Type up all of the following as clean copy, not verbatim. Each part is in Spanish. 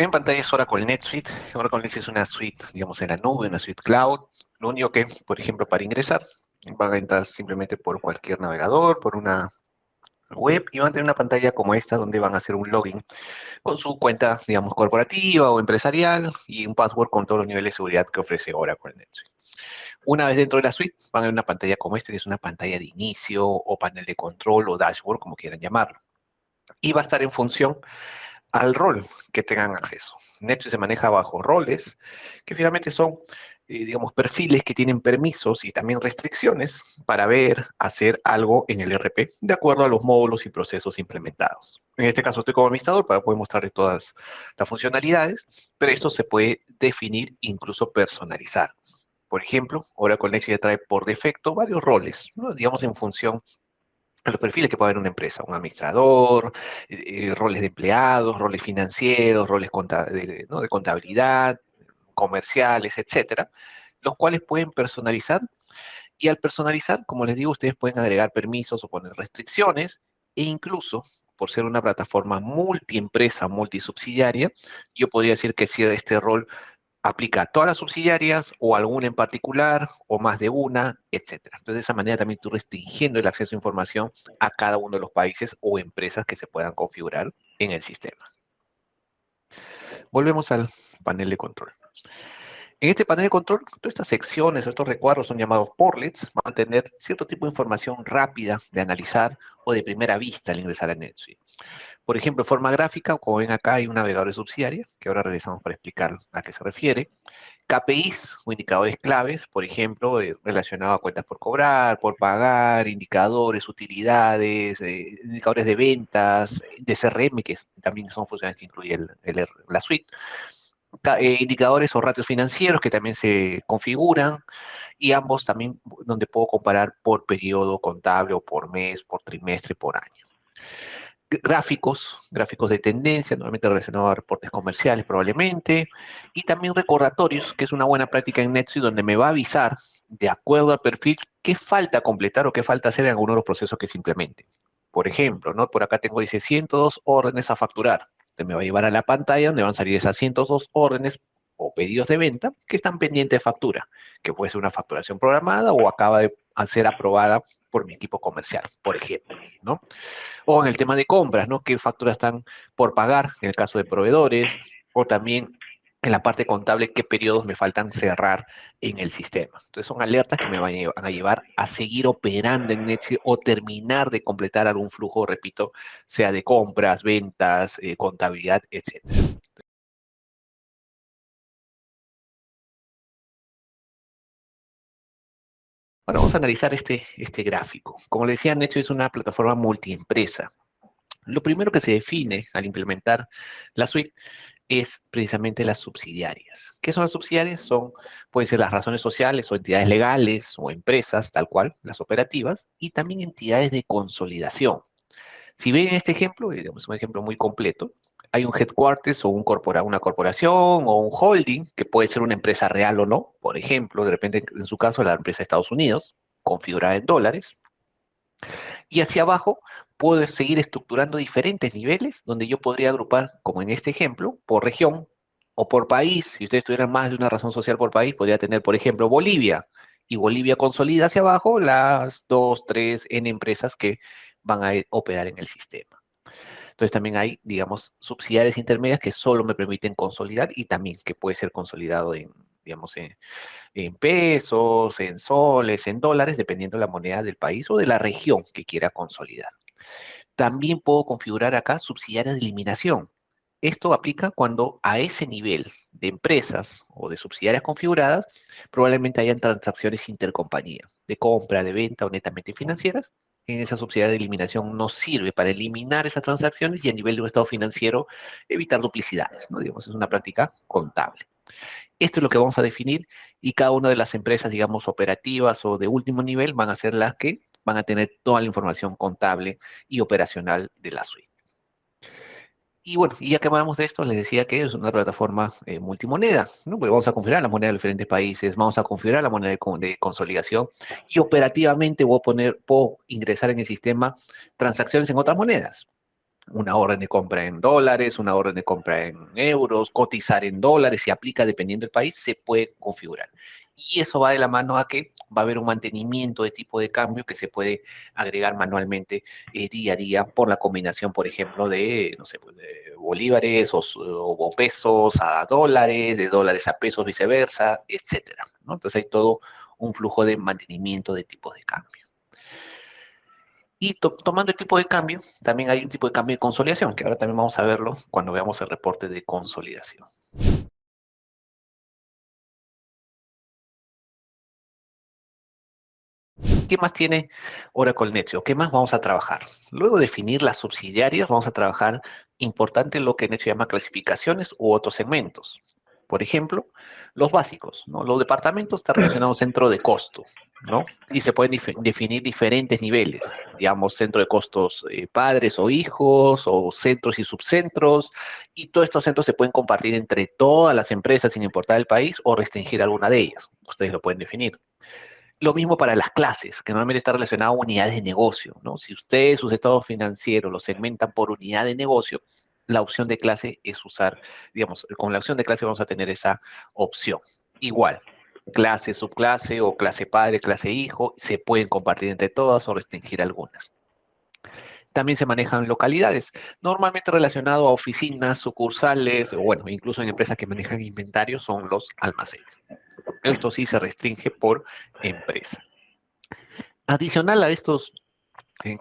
que en pantalla es Oracle NetSuite. Oracle NetSuite es una suite, digamos, en la nube, una suite cloud. Lo único que, por ejemplo, para ingresar, van a entrar simplemente por cualquier navegador, por una web, y van a tener una pantalla como esta donde van a hacer un login con su cuenta, digamos, corporativa o empresarial y un password con todos los niveles de seguridad que ofrece Oracle NetSuite. Una vez dentro de la suite, van a ver una pantalla como esta, que es una pantalla de inicio o panel de control o dashboard, como quieran llamarlo. Y va a estar en función al rol que tengan acceso. NetSuite se maneja bajo roles, que finalmente son, digamos, perfiles que tienen permisos y también restricciones para ver, hacer algo en el RP, de acuerdo a los módulos y procesos implementados. En este caso estoy como administrador para poder mostrarles todas las funcionalidades, pero esto se puede definir, incluso personalizar. Por ejemplo, Oracle NetSuite trae por defecto varios roles, ¿no? Digamos, en función a los perfiles que puede haber una empresa, un administrador, roles de empleados, roles financieros, roles ¿no? de contabilidad, comerciales, etcétera, los cuales pueden personalizar, y al personalizar, como les digo, ustedes pueden agregar permisos o poner restricciones, e incluso, por ser una plataforma multiempresa, multisubsidiaria, yo podría decir que si este rol aplica a todas las subsidiarias o alguna en particular o más de una, etcétera. Entonces, de esa manera también tú restringiendo el acceso a información a cada uno de los países o empresas que se puedan configurar en el sistema. Volvemos al panel de control. En este panel de control, todas estas secciones, estos recuadros son llamados portlets, van a tener cierto tipo de información rápida de analizar o de primera vista al ingresar a NetSuite. Por ejemplo, en forma gráfica, como ven acá, hay un navegador de subsidiaria, que ahora regresamos para explicar a qué se refiere. KPIs o indicadores claves, por ejemplo, relacionados a cuentas por cobrar, por pagar, indicadores, utilidades, indicadores de ventas, de CRM, que también son funciones que incluye la suite. Indicadores o ratios financieros que también se configuran, y ambos también donde puedo comparar por periodo contable o por mes, por trimestre, por año. Gráficos de tendencia, normalmente relacionados a reportes comerciales probablemente, y también recordatorios, que es una buena práctica en NetSuite, donde me va a avisar, de acuerdo al perfil, qué falta completar o qué falta hacer en alguno de los procesos que se implementen. Por ejemplo, ¿no? Por acá tengo, dice, 102 órdenes a facturar. Entonces me va a llevar a la pantalla donde van a salir esas 102 órdenes o pedidos de venta que están pendientes de factura, que puede ser una facturación programada o acaba de ser aprobada por mi equipo comercial, por ejemplo, ¿no? O en el tema de compras, ¿no? ¿Qué facturas están por pagar en el caso de proveedores? O también en la parte contable, ¿qué periodos me faltan cerrar en el sistema? Entonces son alertas que me van a llevar a seguir operando en NetSuite o terminar de completar algún flujo, repito, sea de compras, ventas, contabilidad, etcétera. Bueno, vamos a analizar este gráfico. Como les decía, NetSuite es una plataforma multiempresa. Lo primero que se define al implementar la suite es precisamente las subsidiarias. ¿Qué son las subsidiarias? Pueden ser las razones sociales o entidades legales o empresas, tal cual, las operativas, y también entidades de consolidación. Si ven este ejemplo, digamos, un ejemplo muy completo, hay un headquarters o una corporación o un holding, que puede ser una empresa real o no, por ejemplo, de repente en su caso la empresa de Estados Unidos, configurada en dólares, y hacia abajo puedo seguir estructurando diferentes niveles donde yo podría agrupar, como en este ejemplo, por región o por país. Si ustedes tuvieran más de una razón social por país, podría tener, por ejemplo, Bolivia. Y Bolivia consolida hacia abajo las dos, tres, N empresas que van a operar en el sistema. Entonces también hay, digamos, subsidiarias intermedias que solo me permiten consolidar, y también que puede ser consolidado en, digamos, en pesos, en soles, en dólares, dependiendo de la moneda del país o de la región que quiera consolidar. También puedo configurar acá subsidiarias de eliminación. Esto aplica cuando a ese nivel de empresas o de subsidiarias configuradas probablemente hayan transacciones intercompañía, de compra, de venta o netamente financieras. En esa subsidiaria de eliminación nos sirve para eliminar esas transacciones y a nivel de un estado financiero evitar duplicidades, ¿no? Digamos, es una práctica contable. Esto es lo que vamos a definir, y cada una de las empresas, digamos, operativas o de último nivel van a ser las que van a tener toda la información contable y operacional de la suite. Y bueno, y ya que hablamos de esto, les decía que es una plataforma multimoneda, ¿no? Porque vamos a configurar la moneda de los diferentes países, vamos a configurar la moneda de consolidación, y operativamente puedo ingresar en el sistema transacciones en otras monedas. una orden de compra en dólares, una orden de compra en euros, cotizar en dólares, se aplica dependiendo del país, se puede configurar. Y eso va de la mano a que va a haber un mantenimiento de tipo de cambio que se puede agregar manualmente día a día por la combinación, por ejemplo, de, no sé, pues, de bolívares o pesos a dólares, de dólares a pesos, viceversa, etcétera, ¿no? Entonces hay todo un flujo de mantenimiento de tipos de cambio. Y tomando el tipo de cambio, también hay un tipo de cambio de consolidación, que ahora también vamos a verlo cuando veamos el reporte de consolidación. ¿Qué más tiene Oracle NetSuite? ¿Qué más vamos a trabajar? Luego de definir las subsidiarias, vamos a trabajar importante lo que NetSuite llama clasificaciones u otros segmentos. Por ejemplo, los básicos, ¿no? Los departamentos están relacionados centro de costo, ¿no? Y se pueden definir diferentes niveles, digamos, centro de costos padres o hijos, o centros y subcentros, y todos estos centros se pueden compartir entre todas las empresas sin importar el país o restringir alguna de ellas. Ustedes lo pueden definir. Lo mismo para las clases, que normalmente está relacionado a unidades de negocio, ¿no? Si ustedes sus estados financieros los segmentan por unidad de negocio, la opción de clase es usar, digamos, con la opción de clase vamos a tener esa opción. Igual, clase, subclase o clase padre, clase hijo, se pueden compartir entre todas o restringir algunas. También se manejan localidades, normalmente relacionado a oficinas, sucursales, o bueno, incluso en empresas que manejan inventario son los almacenes. Esto sí se restringe por empresa. Adicional a estos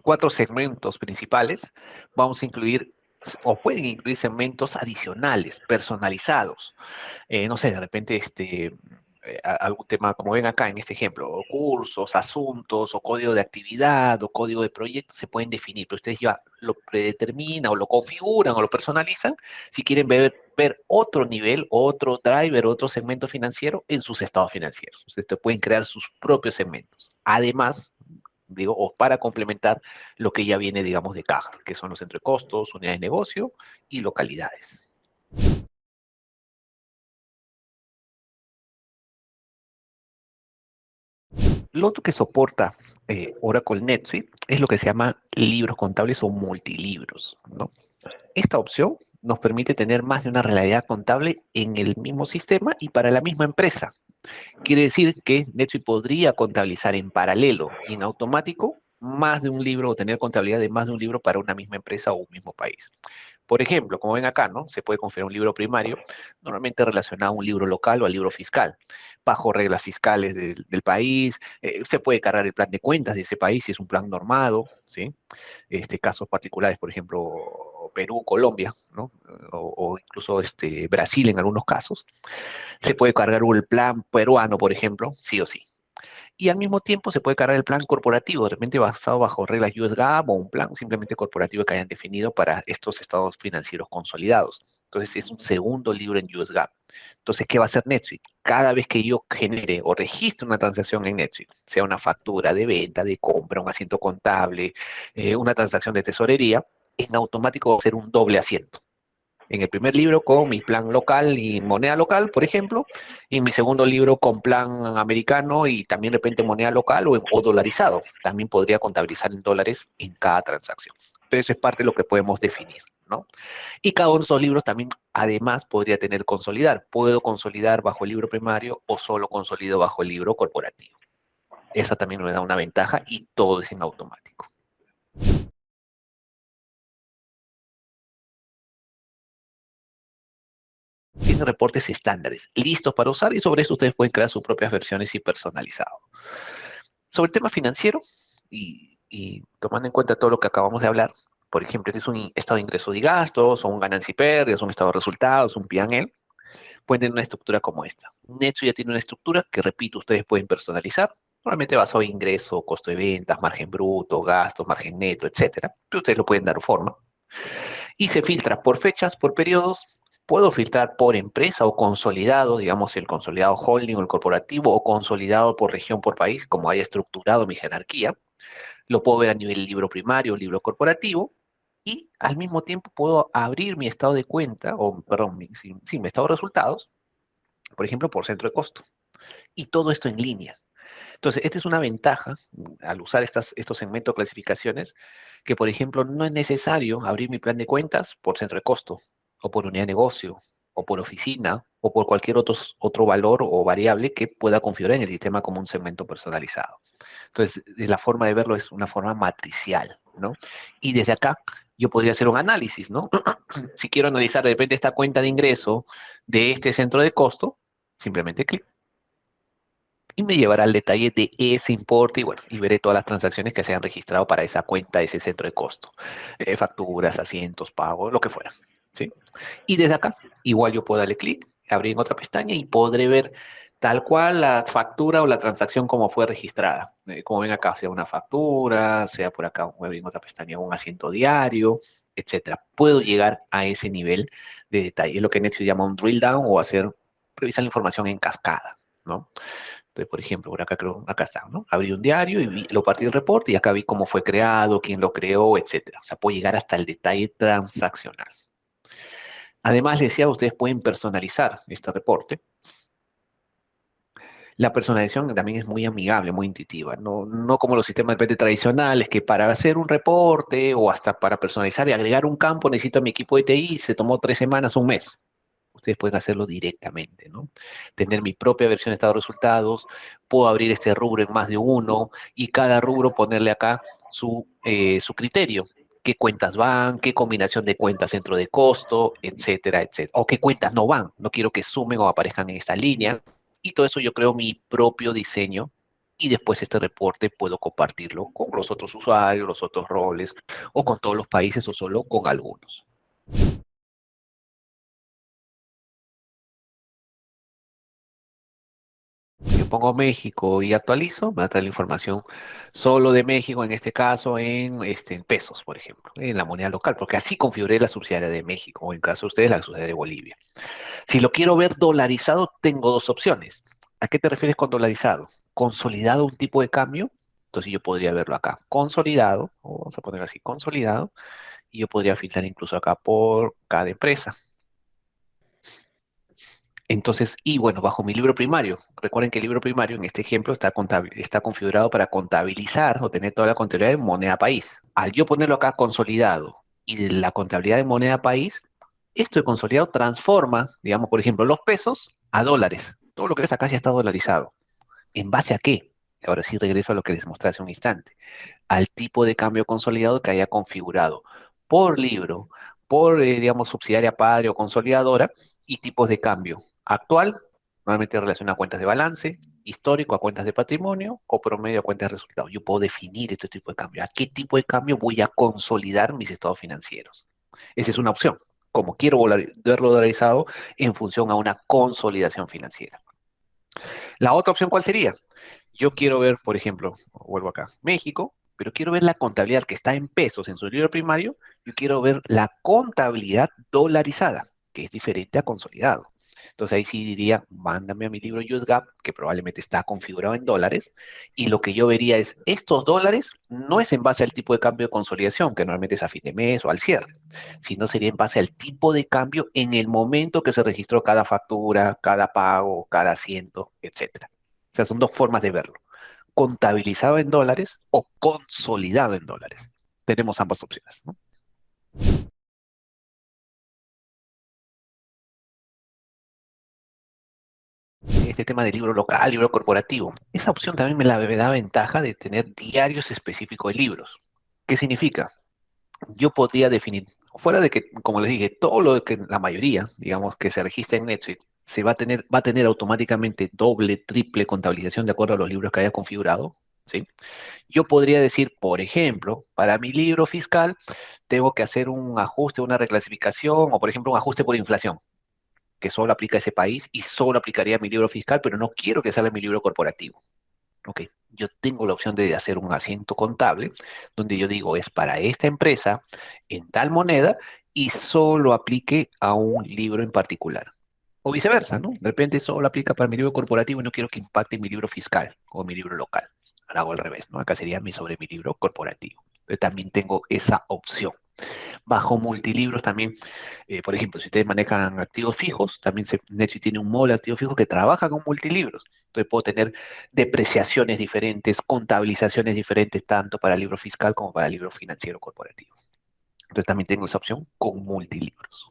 cuatro segmentos principales, vamos a incluir o pueden incluir segmentos adicionales, personalizados. No sé, de repente algún tema, como ven acá en este ejemplo, o cursos, asuntos, o código de actividad, o código de proyecto, se pueden definir, pero ustedes ya lo predeterminan, o lo configuran, o lo personalizan, si quieren ver otro nivel, otro driver, otro segmento financiero en sus estados financieros. Ustedes pueden crear sus propios segmentos. Además, digo, o para complementar lo que ya viene, digamos, de caja, que son los entre costos, unidades de negocio y localidades. Lo otro que soporta Oracle NetSuite es lo que se llama libros contables o multilibros, ¿no? Esta opción nos permite tener más de una realidad contable en el mismo sistema y para la misma empresa. Quiere decir que NetSuite podría contabilizar en paralelo y en automático más de un libro o tener contabilidad de más de un libro para una misma empresa o un mismo país. Por ejemplo, como ven acá, ¿no? Se puede configurar un libro primario, normalmente relacionado a un libro local o al libro fiscal, bajo reglas fiscales del país. Se puede cargar el plan de cuentas de ese país si es un plan normado, ¿sí? Casos particulares, por ejemplo, Perú, Colombia, ¿no? O incluso Brasil en algunos casos. Se puede cargar el plan peruano, por ejemplo, sí o sí. Y al mismo tiempo se puede cargar el plan corporativo, de repente basado bajo reglas US GAAP o un plan simplemente corporativo que hayan definido para estos estados financieros consolidados. Entonces es un segundo libro en US GAAP. Entonces, ¿qué va a hacer NetSuite? Cada vez que yo genere o registre una transacción en NetSuite, sea una factura de venta, de compra, un asiento contable, una transacción de tesorería, en automático va a ser un doble asiento en el primer libro con mi plan local y moneda local, por ejemplo, y en mi segundo libro con plan americano y también de repente moneda local o dolarizado. También podría contabilizar en dólares en cada transacción. Pero eso es parte de lo que podemos definir, ¿no? Y cada uno de esos libros también, además, podría tener consolidar. Puedo consolidar bajo el libro primario o solo consolido bajo el libro corporativo. Esa también me da una ventaja y todo es en automático. Tiene reportes estándares listos para usar y sobre eso ustedes pueden crear sus propias versiones y personalizado. Sobre el tema financiero y tomando en cuenta todo lo que acabamos de hablar, por ejemplo, este es un estado de ingresos y gastos, o un ganancia y pérdidas, un estado de resultados, un P&L, pueden tener una estructura como esta. Netsu ya tiene una estructura que, repito, ustedes pueden personalizar, normalmente basado en ingreso, costo de ventas, margen bruto, gastos, margen neto, etcétera. Pero ustedes lo pueden dar forma y se filtra por fechas, por periodos. Puedo filtrar por empresa o consolidado, digamos el consolidado holding o el corporativo, o consolidado por región, por país, como haya estructurado mi jerarquía. Lo puedo ver a nivel libro primario, libro corporativo, y al mismo tiempo puedo abrir mi estado de cuenta, o perdón, mi estado de resultados, por ejemplo, por centro de costo. Y todo esto en línea. Entonces, esta es una ventaja al usar estos segmentos de clasificaciones, que por ejemplo no es necesario abrir mi plan de cuentas por centro de costo, o por unidad de negocio, o por oficina, o por cualquier otro valor o variable que pueda configurar en el sistema como un segmento personalizado. Entonces, la forma de verlo es una forma matricial, ¿no? Y desde acá yo podría hacer un análisis, ¿no? Si quiero analizar de repente esta cuenta de ingreso de este centro de costo, simplemente clic y me llevará al detalle de ese importe y bueno, y veré todas las transacciones que se han registrado para esa cuenta, ese centro de costo. Facturas, asientos, pagos, lo que fuera, ¿sí? Y desde acá, igual yo puedo darle clic, abrir en otra pestaña y podré ver tal cual la factura o la transacción como fue registrada. Como ven acá, sea una factura, sea por acá, en otra pestaña, un asiento diario, etcétera. Puedo llegar a ese nivel de detalle. Es lo que Netflix llama un drill down o hacer, revisar la información en cascada, ¿no? Entonces, por ejemplo, por acá creo, acá está, ¿no? Abrí un diario y lo partí el reporte y acá vi cómo fue creado, quién lo creó, etcétera. O sea, puedo llegar hasta el detalle transaccional. Además, les decía, ustedes pueden personalizar este reporte. La personalización también es muy amigable, muy intuitiva, no como los sistemas de repente tradicionales, que para hacer un reporte o hasta para personalizar y agregar un campo necesito a mi equipo de TI, se tomó 3 semanas, un mes. Ustedes pueden hacerlo directamente, ¿no? Tener mi propia versión de estado de resultados, puedo abrir este rubro en más de uno y cada rubro ponerle acá su criterio. ¿Qué cuentas van? ¿Qué combinación de cuentas dentro de costo? Etcétera, etcétera. O qué cuentas no van. No quiero que sumen o aparezcan en esta línea. Y todo eso yo creo mi propio diseño y después este reporte puedo compartirlo con los otros usuarios, los otros roles, o con todos los países o solo con algunos. Yo pongo México y actualizo, me va a traer la información solo de México, en este caso en pesos, por ejemplo, en la moneda local, porque así configuré la subsidiaria de México, o en caso de ustedes, la subsidiaria de Bolivia. Si lo quiero ver dolarizado, tengo dos opciones. ¿A qué te refieres con dolarizado? Consolidado un tipo de cambio, entonces yo podría verlo acá, consolidado, o vamos a poner así, consolidado, y yo podría filtrar incluso acá por cada empresa. Entonces, y bueno, bajo mi libro primario, recuerden que el libro primario en este ejemplo está configurado para contabilizar o tener toda la contabilidad en moneda país. Al yo ponerlo acá consolidado y de la contabilidad de moneda país, esto de consolidado transforma, digamos, por ejemplo, los pesos a dólares. Todo lo que ves acá ya está dolarizado. ¿En base a qué? Ahora sí regreso a lo que les mostré hace un instante, al tipo de cambio consolidado que haya configurado por libro, por, digamos, subsidiaria padre o consolidadora, y tipos de cambio actual, normalmente relacionado a cuentas de balance, histórico a cuentas de patrimonio o promedio a cuentas de resultados. Yo puedo definir este tipo de cambio. ¿A qué tipo de cambio voy a consolidar mis estados financieros? Esa es una opción. Como quiero verlo dolarizado en función a una consolidación financiera. La otra opción, ¿cuál sería? Yo quiero ver, por ejemplo, vuelvo acá, México, pero quiero ver la contabilidad que está en pesos en su libro primario, yo quiero ver la contabilidad dolarizada, que es diferente a consolidado. Entonces ahí sí diría, mándame a mi libro USGAP, que probablemente está configurado en dólares, y lo que yo vería es, estos dólares no es en base al tipo de cambio de consolidación, que normalmente es a fin de mes o al cierre, sino sería en base al tipo de cambio en el momento que se registró cada factura, cada pago, cada asiento, etcétera. O sea, son dos formas de verlo: contabilizado en dólares o consolidado en dólares. Tenemos ambas opciones, ¿no? Este tema de libro local, libro corporativo. Esa opción también me da ventaja de tener diarios específicos de libros. ¿Qué significa? Yo podría definir, fuera de que, como les dije, todo lo que la mayoría, digamos, que se registra en Netflix, va a tener automáticamente doble, triple contabilización de acuerdo a los libros que haya configurado, ¿sí? Yo podría decir, por ejemplo, para mi libro fiscal, tengo que hacer un ajuste, una reclasificación, o por ejemplo, un ajuste por inflación, que solo aplica a ese país y solo aplicaría a mi libro fiscal, pero no quiero que salga en mi libro corporativo. Ok, yo tengo la opción de hacer un asiento contable, donde yo digo, es para esta empresa, en tal moneda, y solo aplique a un libro en particular. O viceversa, ¿no? De repente solo aplica para mi libro corporativo y no quiero que impacte mi libro fiscal o mi libro local. Ahora hago al revés, ¿no? Acá sería sobre mi libro corporativo. Pero también tengo esa opción. Bajo multilibros también, por ejemplo, si ustedes manejan activos fijos, también NetSuite tiene un módulo de activos fijos que trabaja con multilibros. Entonces puedo tener depreciaciones diferentes, contabilizaciones diferentes, tanto para el libro fiscal como para el libro financiero corporativo. Entonces también tengo esa opción con multilibros.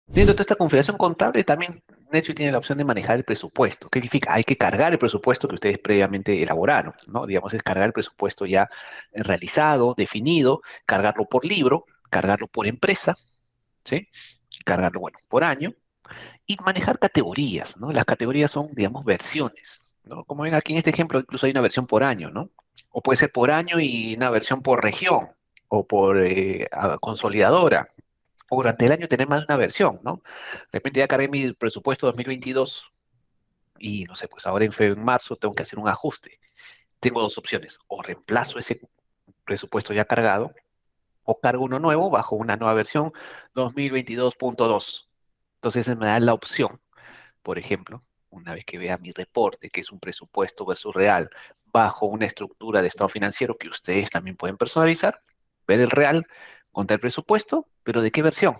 Dentro de toda esta configuración contable, también NetSuite tiene la opción de manejar el presupuesto. ¿Qué significa? Hay que cargar el presupuesto que ustedes previamente elaboraron, ¿no? Digamos, es cargar el presupuesto ya realizado, definido, cargarlo por libro, cargarlo por empresa, ¿sí? Cargarlo, bueno, por año, y manejar categorías, ¿no? Las categorías son, digamos, versiones, ¿no? Como ven aquí en este ejemplo, incluso hay una versión por año, ¿no? O puede ser por año y una versión por región, o por consolidadora, o durante el año tener más de una versión, ¿no? De repente ya cargué mi presupuesto 2022 y no sé, pues ahora en marzo tengo que hacer un ajuste. Tengo dos opciones, o reemplazo ese presupuesto ya cargado, o cargo uno nuevo bajo una nueva versión 2022.2. Entonces me da la opción, por ejemplo, una vez que vea mi reporte, que es un presupuesto versus real, bajo una estructura de estado financiero que ustedes también pueden personalizar, ver el real contra el presupuesto, pero ¿de qué versión?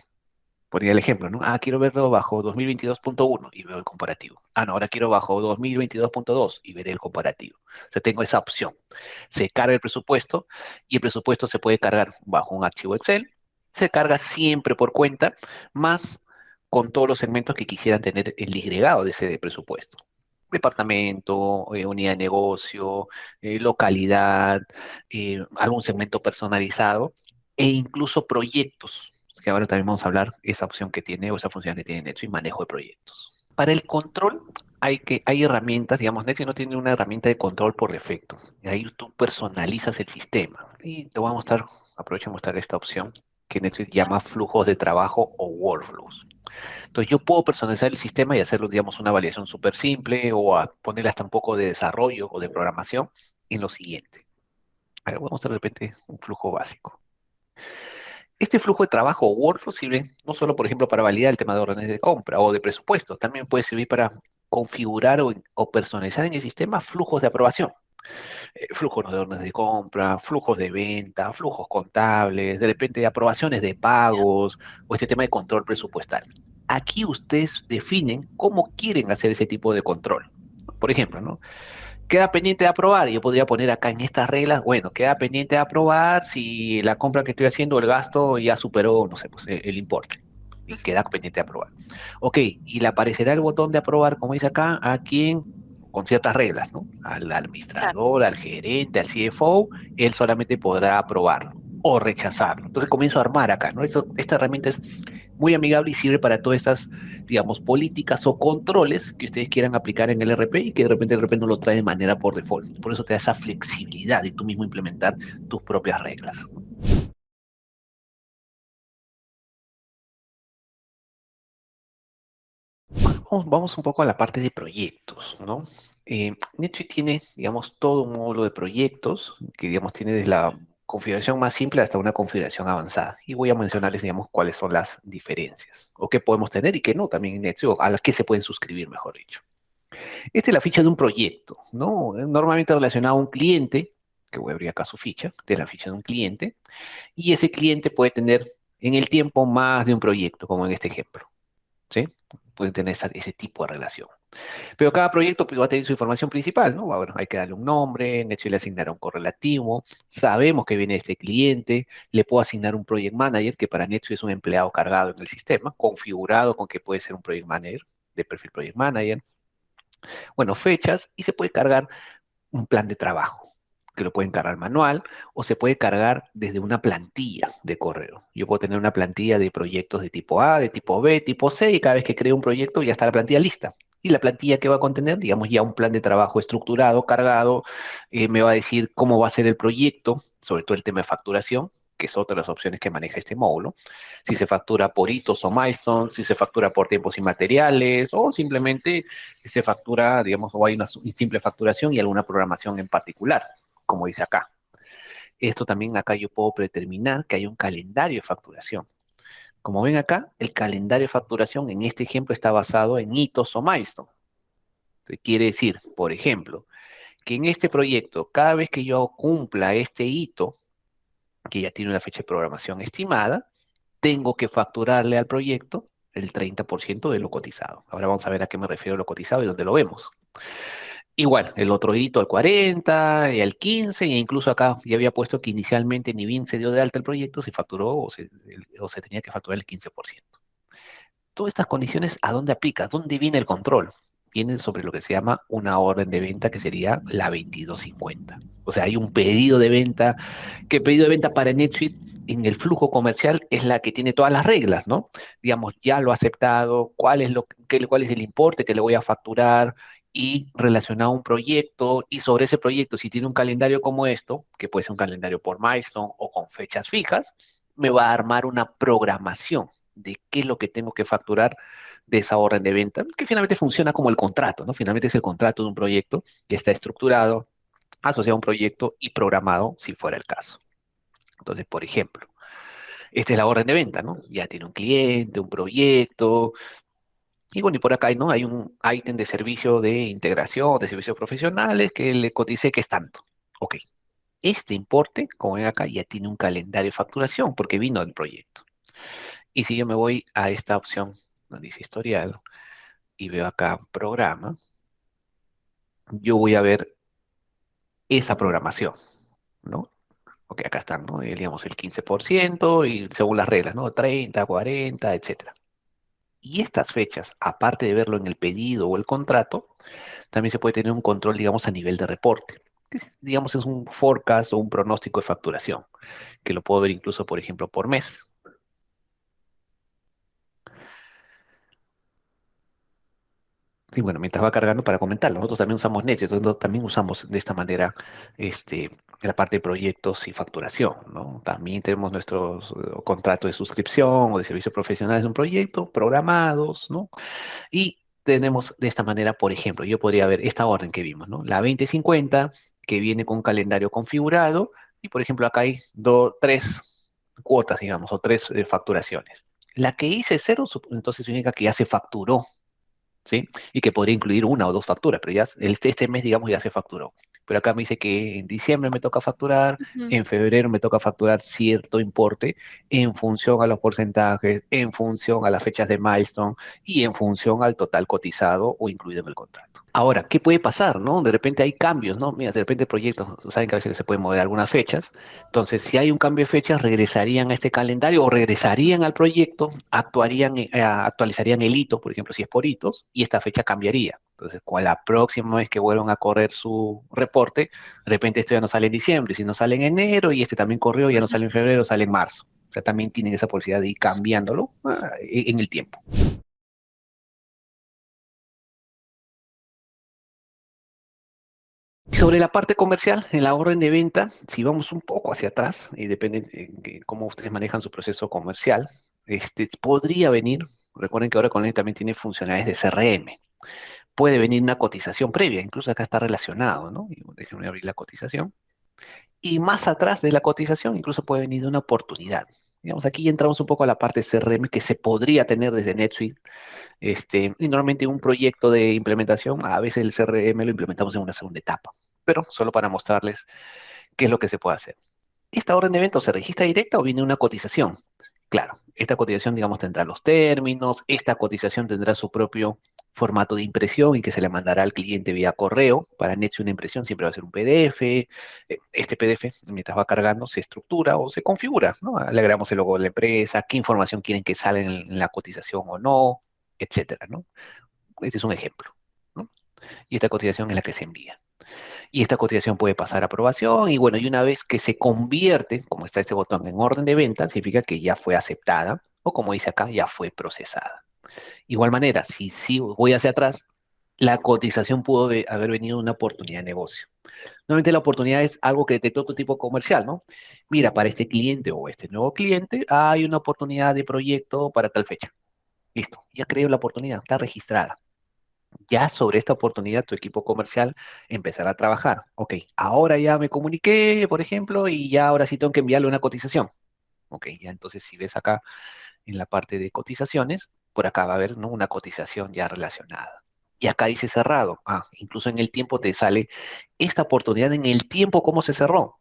Ponía el ejemplo, ¿no? Ah, quiero verlo bajo 2022.1 y veo el comparativo. Ah, no, ahora quiero bajo 2022.2 y veré el comparativo. O sea, tengo esa opción. Se carga el presupuesto y el presupuesto se puede cargar bajo un archivo Excel. Se carga siempre por cuenta, más con todos los segmentos que quisieran tener el disgregado de ese presupuesto. Departamento, unidad de negocio, localidad, algún segmento personalizado e incluso proyectos, que ahora también vamos a hablar esa opción que tiene o esa función que tiene Netsuite y manejo de proyectos. Para el control hay herramientas, digamos, Netsuite no tiene una herramienta de control por defecto. Y ahí tú personalizas el sistema. Y te voy a mostrar, aprovecho de mostrar esta opción que Netsuite llama flujos de trabajo o workflows. Entonces yo puedo personalizar el sistema y hacerlo, digamos, una validación súper simple o a ponerle hasta un poco de desarrollo o de programación en lo siguiente. A ver, voy a mostrar de repente un flujo básico. Este flujo de trabajo o workflow sirve no solo, por ejemplo, para validar el tema de órdenes de compra o de presupuesto, también puede servir para configurar o personalizar en el sistema flujos de aprobación. Flujos de órdenes de compra, flujos de venta, flujos contables, de repente aprobaciones de pagos o este tema de control presupuestal. Aquí ustedes definen cómo quieren hacer ese tipo de control. Por ejemplo, ¿no? Queda pendiente de aprobar, y yo podría poner acá en estas reglas, bueno, queda pendiente de aprobar si la compra que estoy haciendo, el gasto ya superó, no sé, pues el importe, y queda pendiente de aprobar. Ok, y le aparecerá el botón de aprobar, como dice acá, a quien, con ciertas reglas, ¿no? Al Claro. administrador, al gerente, al CFO, él solamente podrá aprobarlo o rechazarlo. Entonces comienzo a armar acá, ¿no? Esta herramienta es muy amigable y sirve para todas estas, digamos, políticas o controles que ustedes quieran aplicar en el RP y que de repente no lo trae de manera por default. Por eso te da esa flexibilidad de tú mismo implementar tus propias reglas. Vamos un poco a la parte de proyectos, ¿no? NetSuite tiene, digamos, todo un módulo de proyectos que, digamos, tiene desde la configuración más simple hasta una configuración avanzada. Y voy a mencionarles, digamos, cuáles son las diferencias, o qué podemos tener y qué no también en NetSuite, o a las que se pueden suscribir, mejor dicho. Esta es la ficha de un proyecto, ¿no? Normalmente relacionado a un cliente, que voy a abrir acá su ficha, de la ficha de un cliente, y ese cliente puede tener en el tiempo más de un proyecto, como en este ejemplo, ¿sí? Pueden tener ese tipo de relación. Pero cada proyecto pues, va a tener su información principal, ¿no? Bueno, hay que darle un nombre, NetSuite le asignará un correlativo, sabemos que viene este cliente, le puedo asignar un project manager, que para NetSuite es un empleado cargado en el sistema, configurado con que puede ser un project manager, de perfil project manager, bueno, fechas, y se puede cargar un plan de trabajo, que lo pueden cargar manual o se puede cargar desde una plantilla de correo. Yo puedo tener una plantilla de proyectos de tipo A, de tipo B, tipo C, y cada vez que creo un proyecto ya está la plantilla lista. Y la plantilla que va a contener, digamos, ya un plan de trabajo estructurado, cargado, me va a decir cómo va a ser el proyecto, sobre todo el tema de facturación, que es otra de las opciones que maneja este módulo. Si se factura por hitos o milestones, si se factura por tiempos y materiales, o simplemente se factura, digamos, o hay una simple facturación y alguna programación en particular, como dice acá. Esto también acá yo puedo predeterminar que hay un calendario de facturación. Como ven acá, el calendario de facturación en este ejemplo está basado en hitos o milestones. Quiere decir, por ejemplo, que en este proyecto, cada vez que yo cumpla este hito, que ya tiene una fecha de programación estimada, tengo que facturarle al proyecto el 30% de lo cotizado. Ahora vamos a ver a qué me refiero lo cotizado y dónde lo vemos. Igual, el otro hito al 40, y al 15, e incluso acá ya había puesto que inicialmente ni bien se dio de alta el proyecto, se facturó o se tenía que facturar el 15%. Todas estas condiciones, ¿a dónde aplica? ¿Dónde viene el control? Viene sobre lo que se llama una orden de venta, que sería la 2250. O sea, hay un pedido de venta, que el pedido de venta para NetSuite en el flujo comercial es la que tiene todas las reglas, ¿no? Digamos, ya lo ha aceptado, cuál es el importe que le voy a facturar y relacionado a un proyecto, y sobre ese proyecto, si tiene un calendario como esto, que puede ser un calendario por milestone o con fechas fijas, me va a armar una programación de qué es lo que tengo que facturar de esa orden de venta, que finalmente funciona como el contrato, ¿no? Finalmente es el contrato de un proyecto que está estructurado, asociado a un proyecto y programado si fuera el caso. Entonces, por ejemplo, esta es la orden de venta, ¿no? Ya tiene un cliente, un proyecto, y bueno, y por acá, ¿no? Hay un ítem de servicio de integración, de servicios profesionales, que le cotice que es tanto. Ok, este importe, como ven acá, ya tiene un calendario de facturación porque vino del proyecto. Y si yo me voy a esta opción donde dice historial y veo acá programa, yo voy a ver esa programación, ¿no? Ok, acá están, ¿no? Digamos el 15% y según las reglas, ¿no? 30, 40, etcétera. Y estas fechas, aparte de verlo en el pedido o el contrato, también se puede tener un control, digamos, a nivel de reporte. Digamos, es un forecast o un pronóstico de facturación, que lo puedo ver incluso, por ejemplo, por mes. Sí, bueno, mientras va cargando para comentarlo, nosotros también usamos Next, entonces nosotros también usamos de esta manera la parte de proyectos y facturación, ¿no? También tenemos nuestros contratos de suscripción o de servicios profesionales de un proyecto programados, ¿no? Y tenemos de esta manera, por ejemplo, yo podría ver esta orden que vimos, ¿no? La 2050, que viene con un calendario configurado, y por ejemplo acá hay tres cuotas, digamos, o tres facturaciones. La que hice cero, entonces significa que ya se facturó, ¿sí? Y que podría incluir una o dos facturas, pero ya este mes, digamos, ya se facturó. Pero acá me dice que en diciembre me toca facturar, Ujú. en febrero me toca facturar cierto importe en función a los porcentajes, en función a las fechas de milestone y en función al total cotizado o incluido en el contrato. Ahora, ¿qué puede pasar, no? De repente hay cambios, ¿no? Mira, de repente proyectos, saben que a veces se pueden mover algunas fechas. Entonces, si hay un cambio de fechas, regresarían a este calendario o regresarían al proyecto, actualizarían el hito, por ejemplo, si es por hitos, y esta fecha cambiaría. Entonces, con la próxima vez que vuelvan a correr su reporte, de repente esto ya no sale en diciembre, sino sale en enero, y este también corrió, ya no sale en febrero, sale en marzo. O sea, también tienen esa posibilidad de ir cambiándolo en el tiempo. Sobre la parte comercial, en la orden de venta, si vamos un poco hacia atrás, y depende de cómo ustedes manejan su proceso comercial, podría venir, recuerden que ahora con él también tiene funcionalidades de CRM, puede venir una cotización previa, incluso acá está relacionado, ¿no? Y déjenme abrir la cotización. Y más atrás de la cotización, incluso puede venir una oportunidad. Digamos, aquí ya entramos un poco a la parte de CRM que se podría tener desde NetSuite. Y normalmente un proyecto de implementación, a veces el CRM lo implementamos en una segunda etapa, pero solo para mostrarles qué es lo que se puede hacer. ¿Esta orden de evento se registra directa o viene una cotización? Claro, esta cotización, digamos, tendrá los términos, esta cotización tendrá su propio formato de impresión y que se le mandará al cliente vía correo. Para Netsy una impresión siempre va a ser un PDF. Este PDF, mientras va cargando, se estructura o se configura, ¿no? Le agregamos el logo de la empresa, qué información quieren que salga en la cotización o no, etcétera, ¿no? Este es un ejemplo, ¿no? Y esta cotización es la que se envía. Y esta cotización puede pasar a aprobación y bueno, y una vez que se convierte, como está este botón en orden de venta, significa que ya fue aceptada o como dice acá, ya fue procesada. Igual manera, si voy hacia atrás, la cotización pudo haber venido de una oportunidad de negocio. Normalmente la oportunidad es algo que detectó tu tipo comercial, ¿no? Mira, para este cliente o este nuevo cliente hay una oportunidad de proyecto para tal fecha. Listo, ya creo la oportunidad, está registrada. Ya sobre esta oportunidad tu equipo comercial empezará a trabajar. Ok, ahora ya me comuniqué, por ejemplo, y ya ahora sí tengo que enviarle una cotización. Ok, ya entonces si ves acá en la parte de cotizaciones, por acá va a haber, ¿no? Una cotización ya relacionada. Y acá dice cerrado. Incluso en el tiempo te sale esta oportunidad en el tiempo, ¿cómo se cerró?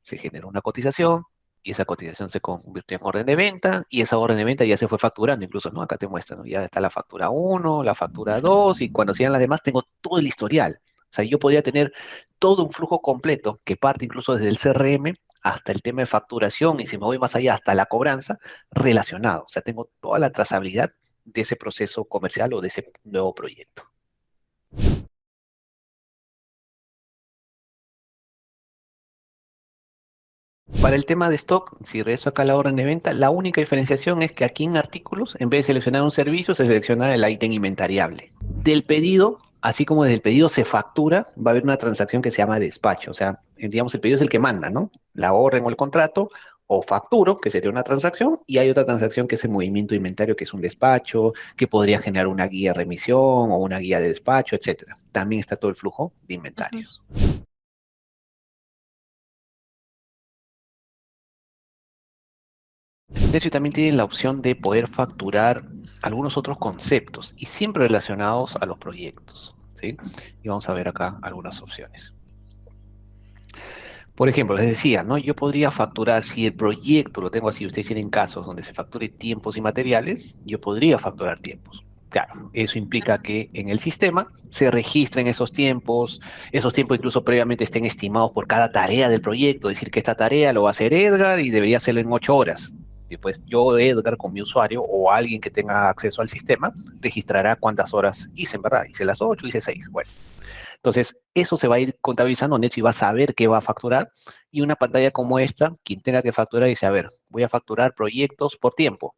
Se generó una cotización y esa cotización se convirtió en orden de venta y esa orden de venta ya se fue facturando incluso, ¿no? Acá te muestra, ¿no? Ya está la factura uno, la factura 2 y cuando sigan las demás tengo todo el historial. O sea, yo podría tener todo un flujo completo que parte incluso desde el CRM hasta el tema de facturación y si me voy más allá hasta la cobranza relacionado. O sea, tengo toda la trazabilidad de ese proceso comercial o de ese nuevo proyecto. Para el tema de stock, si regreso acá a la orden de venta, la única diferenciación es que aquí en artículos, en vez de seleccionar un servicio, se selecciona el ítem inventariable. Del pedido, así como desde el pedido se factura, va a haber una transacción que se llama despacho. O sea, digamos, el pedido es el que manda, ¿no? La orden o el contrato, o facturo, que sería una transacción, y hay otra transacción que es el movimiento de inventario, que es un despacho, que podría generar una guía de remisión o una guía de despacho, etcétera. También está todo el flujo de Ujú. inventarios. De hecho, también tienen la opción de poder facturar algunos otros conceptos y siempre relacionados a los proyectos, ¿sí? Y vamos a ver acá algunas opciones. Por ejemplo, les decía, ¿no? Yo podría facturar, si el proyecto lo tengo así, ustedes tienen casos donde se facture tiempos y materiales, yo podría facturar tiempos. Claro, eso implica que en el sistema se registren esos tiempos incluso previamente estén estimados por cada tarea del proyecto, decir que esta tarea lo va a hacer Edgar y debería hacerlo en 8 horas. Después yo, Edgar, con mi usuario o alguien que tenga acceso al sistema, registrará cuántas horas hice, en verdad. Hice las 8, hice 6. Bueno, entonces, eso se va a ir contabilizando, Netflix va a saber qué va a facturar y una pantalla como esta, quien tenga que facturar dice, a ver, voy a facturar proyectos por tiempo.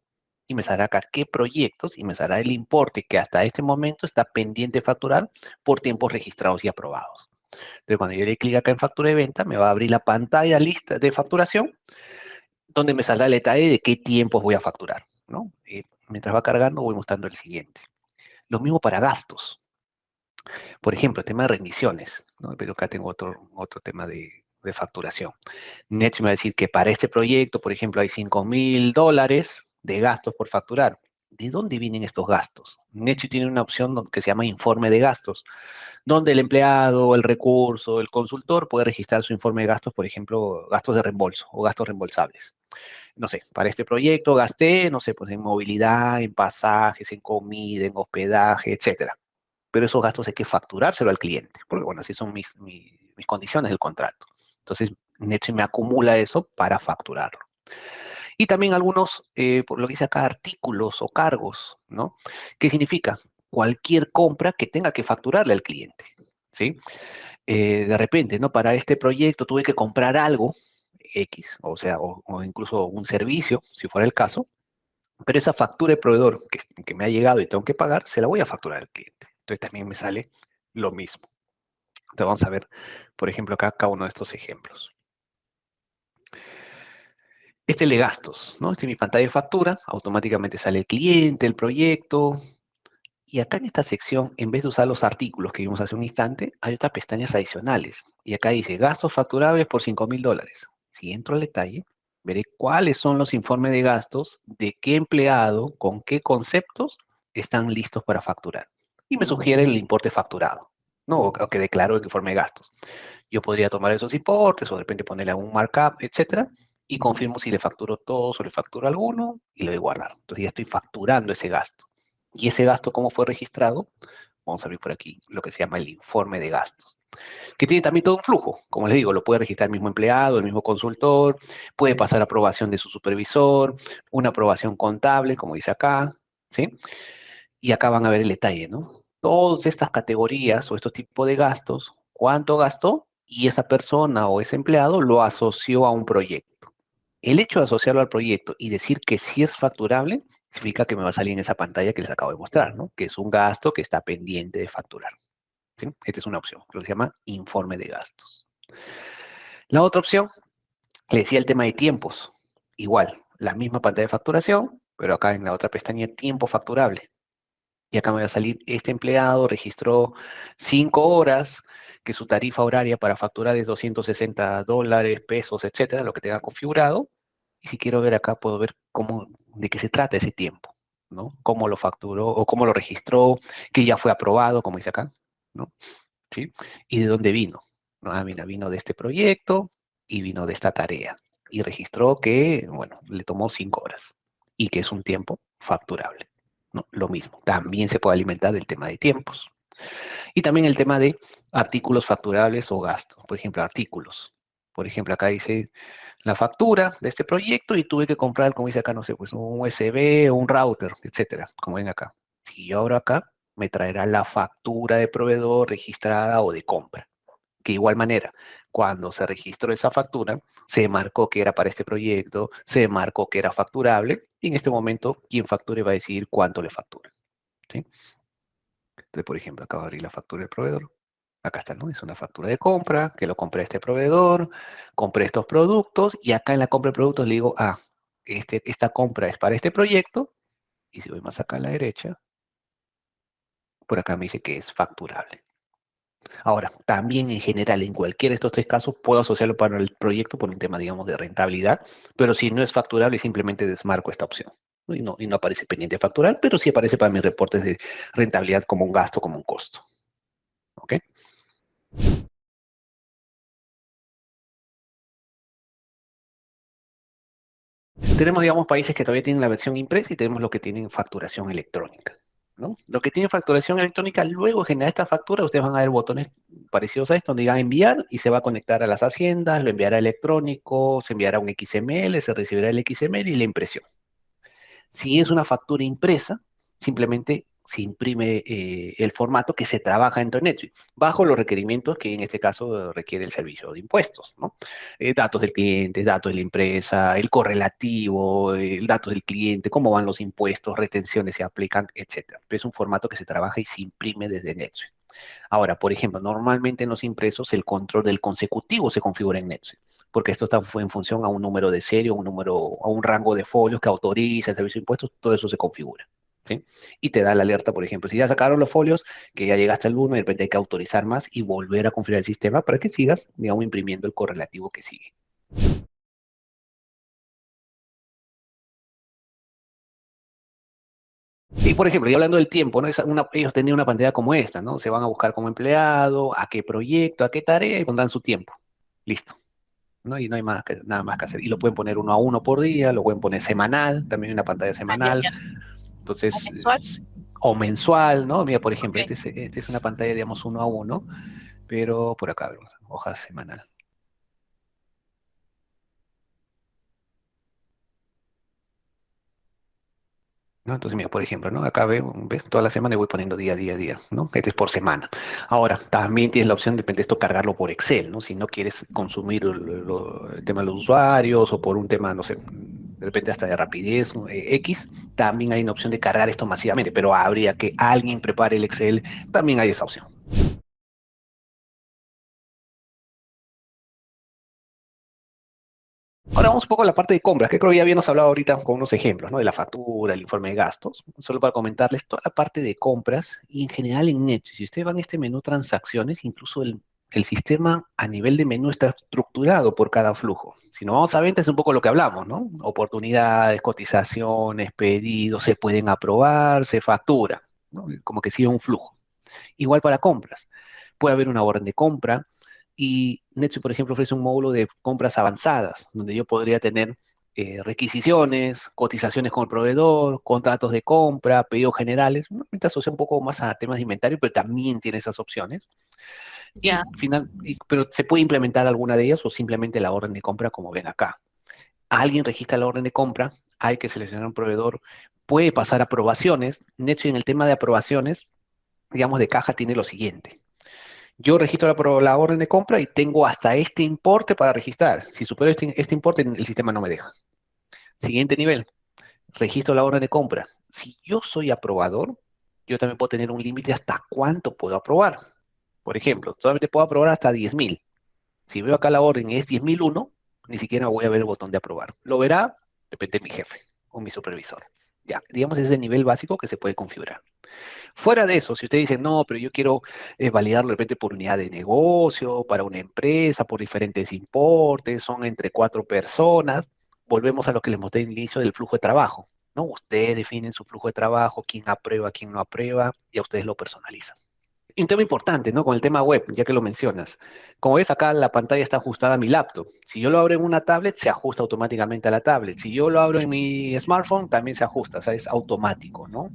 Y me saldrá acá qué proyectos y me saldrá el importe que hasta este momento está pendiente de facturar por tiempos registrados y aprobados. Entonces, cuando yo le clic acá en factura de venta, me va a abrir la pantalla lista de facturación, donde me saldrá el detalle de qué tiempos voy a facturar, ¿no? Mientras va cargando, voy mostrando el siguiente. Lo mismo para gastos. Por ejemplo, el tema de rendiciones, ¿no? Pero acá tengo otro tema de facturación. Netflix me va a decir que para este proyecto, por ejemplo, hay $5,000 de gastos por facturar. ¿De dónde vienen estos gastos? Netflix tiene una opción que se llama informe de gastos, donde el empleado, el recurso, el consultor puede registrar su informe de gastos, por ejemplo, gastos de reembolso o gastos reembolsables. No sé, para este proyecto gasté, no sé, pues en movilidad, en pasajes, en comida, en hospedaje, etcétera, pero esos gastos hay que facturárselo al cliente, porque bueno, así son mis condiciones del contrato. Entonces, Netflix me acumula eso para facturarlo. Y también algunos, por lo que dice acá, artículos o cargos, ¿no? ¿Qué significa? Cualquier compra que tenga que facturarle al cliente, ¿sí? De repente, ¿no? Para este proyecto tuve que comprar algo, X, o sea, o incluso un servicio, si fuera el caso, pero esa factura de proveedor que me ha llegado y tengo que pagar, se la voy a facturar al cliente. Entonces también me sale lo mismo. Entonces vamos a ver, por ejemplo, acá cada uno de estos ejemplos. Este es el de gastos, ¿no? Este es mi pantalla de factura, automáticamente sale el cliente, el proyecto, y acá en esta sección, en vez de usar los artículos que vimos hace un instante, hay otras pestañas adicionales. Y acá dice gastos facturables por $5,000. Si entro al detalle, veré cuáles son los informes de gastos, de qué empleado, con qué conceptos están listos para facturar. Y me sugiere el importe facturado, ¿no? O que declaro el informe de gastos. Yo podría tomar esos importes o de repente ponerle algún markup, etcétera, y confirmo si le facturo todos o le facturo alguno y le doy guardar. Entonces ya estoy facturando ese gasto. Y ese gasto, ¿cómo fue registrado? Vamos a abrir por aquí lo que se llama el informe de gastos, que tiene también todo un flujo. Como les digo, lo puede registrar el mismo empleado, el mismo consultor, puede pasar aprobación de su supervisor, una aprobación contable, como dice acá, ¿sí? Y acá van a ver el detalle, ¿no? Todas estas categorías o estos tipos de gastos, cuánto gastó y esa persona o ese empleado lo asoció a un proyecto. El hecho de asociarlo al proyecto y decir que sí es facturable, significa que me va a salir en esa pantalla que les acabo de mostrar, ¿no? Que es un gasto que está pendiente de facturar, ¿sí? Esta es una opción, lo que se llama informe de gastos. La otra opción, le decía el tema de tiempos. Igual, la misma pantalla de facturación, pero acá en la otra pestaña, tiempo facturable. Y acá me va a salir, este empleado registró 5 horas, que su tarifa horaria para facturar es $260, pesos, etcétera, lo que tenga configurado. Y si quiero ver acá, puedo ver cómo, de qué se trata ese tiempo. ¿no? Cómo lo facturó o cómo lo registró, que ya fue aprobado, como dice acá, ¿no? ¿Sí? Y de dónde vino. ¿No? Ah, mira, vino de este proyecto y vino de esta tarea. Y registró que, bueno, le tomó 5 horas y que es un tiempo facturable. ¿No? Lo mismo. También se puede alimentar del tema de tiempos. Y también el tema de artículos facturables o gastos. Por ejemplo, artículos. Por ejemplo, acá dice la factura de este proyecto y tuve que comprar, como dice acá, no sé, pues un USB o un router, etcétera, como ven acá. Si yo abro acá, me traerá la factura de proveedor registrada o de compra. Que igual manera, cuando se registró esa factura, se marcó que era para este proyecto, se marcó que era facturable, y en este momento, quien facture va a decidir cuánto le factura. ¿Sí? Entonces, por ejemplo, acabo de abrir la factura del proveedor. Acá está, ¿no? Es una factura de compra, que lo compré a este proveedor, compré estos productos, y acá en la compra de productos le digo, ah, esta compra es para este proyecto, y si voy más acá a la derecha, por acá me dice que es facturable. Ahora, también en general, en cualquiera de estos 3 casos, puedo asociarlo para el proyecto por un tema, digamos, de rentabilidad, pero si no es facturable, simplemente desmarco esta opción. ¿No? Y no aparece pendiente de facturar, pero sí aparece para mis reportes de rentabilidad como un gasto, como un costo. ¿Ok? Tenemos, digamos, países que todavía tienen la versión impresa y tenemos los que tienen facturación electrónica. ¿No? Los que tienen facturación electrónica, luego de generar esta factura, ustedes van a ver botones parecidos a esto, donde digan enviar y se va a conectar a las haciendas, lo enviará electrónico, se enviará un XML, se recibirá el XML y la impresión. Si es una factura impresa, simplemente se imprime el formato que se trabaja dentro de NetSuite, bajo los requerimientos que en este caso requiere el servicio de impuestos, ¿no? Datos del cliente, datos de la empresa, el correlativo, el datos del cliente, cómo van los impuestos, retenciones se aplican, etcétera. Es un formato que se trabaja y se imprime desde NetSuite. Ahora, por ejemplo, normalmente en los impresos el control del consecutivo se configura en NetSuite, porque esto está en función a un número de serie, a un rango de folios que autoriza el servicio de impuestos, todo eso se configura. ¿Sí? Y te da la alerta, por ejemplo, si ya sacaron los folios, que ya llegaste al 1, de repente hay que autorizar más y volver a configurar el sistema para que sigas, digamos, imprimiendo el correlativo que sigue. Y por ejemplo, y hablando del tiempo, ¿no? Ellos tenían una pantalla como esta, ¿no? Se van a buscar como empleado, a qué proyecto, a qué tarea y pondrán su tiempo. Listo. ¿No? Y no hay nada más que hacer. Y lo pueden poner 1 a 1 por día, lo pueden poner semanal, también hay una pantalla Ah, ya, semanal, ya. ¿O entonces, mensual? o mensual, ¿no? Mira, por ejemplo, Ok. este es una pantalla, digamos, 1 a 1, pero por acá, vemos, hoja semanal. ¿No? Entonces, mira, por ejemplo, ¿no? Acá ves, toda la semana y voy poniendo día, día, día, ¿no? Este es por semana. Ahora, también tienes la opción de repente esto cargarlo por Excel, ¿no? Si no quieres consumir el tema de los usuarios o por un tema, no sé, de repente hasta de rapidez, ¿no? X, también hay una opción de cargar esto masivamente, pero habría que alguien prepare el Excel, también hay esa opción. Ahora vamos un poco a la parte de compras, que creo que ya habíamos hablado ahorita con unos ejemplos, ¿no? De la factura, el informe de gastos. Solo para comentarles toda la parte de compras y en general en Neto. Si ustedes van a este menú transacciones, incluso el sistema a nivel de menú está estructurado por cada flujo. Si nos vamos a ventas es un poco lo que hablamos, ¿no? Oportunidades, cotizaciones, pedidos, se pueden aprobar, se factura, ¿no? Como que sigue un flujo. Igual para compras. Puede haber una orden de compra y NetSuite, por ejemplo, ofrece un módulo de compras avanzadas, donde yo podría tener requisiciones, cotizaciones con el proveedor, contratos de compra, pedidos generales. Ahorita asocia un poco más a temas de inventario, pero también tiene esas opciones. Ya. Pero se puede implementar alguna de ellas o simplemente la orden de compra, como ven acá. Alguien registra la orden de compra, hay que seleccionar un proveedor, puede pasar aprobaciones. NetSuite en el tema de aprobaciones, digamos, de caja tiene lo siguiente. Yo registro la orden de compra y tengo hasta este importe para registrar. Si supero este importe, el sistema no me deja. Siguiente nivel, registro la orden de compra. Si yo soy aprobador, yo también puedo tener un límite hasta cuánto puedo aprobar. Por ejemplo, solamente puedo aprobar hasta 10.000. Si veo acá la orden y es 10.001, ni siquiera voy a ver el botón de aprobar. Lo verá, depende de mi jefe o mi supervisor. Ya, digamos, ese es el nivel básico que se puede configurar. Fuera de eso, si usted dice, no, pero yo quiero validarlo de repente por unidad de negocio, para una empresa, por diferentes importes, son entre 4 personas, volvemos a lo que les mostré al inicio del flujo de trabajo. ¿no? Ustedes definen su flujo de trabajo, quién aprueba, quién no aprueba, y a ustedes lo personalizan. Y un tema importante, ¿no? Con el tema web, ya que lo mencionas. Como ves, acá la pantalla está ajustada a mi laptop. Si yo lo abro en una tablet, se ajusta automáticamente a la tablet. Si yo lo abro en mi smartphone, también se ajusta, o sea, es automático, ¿no?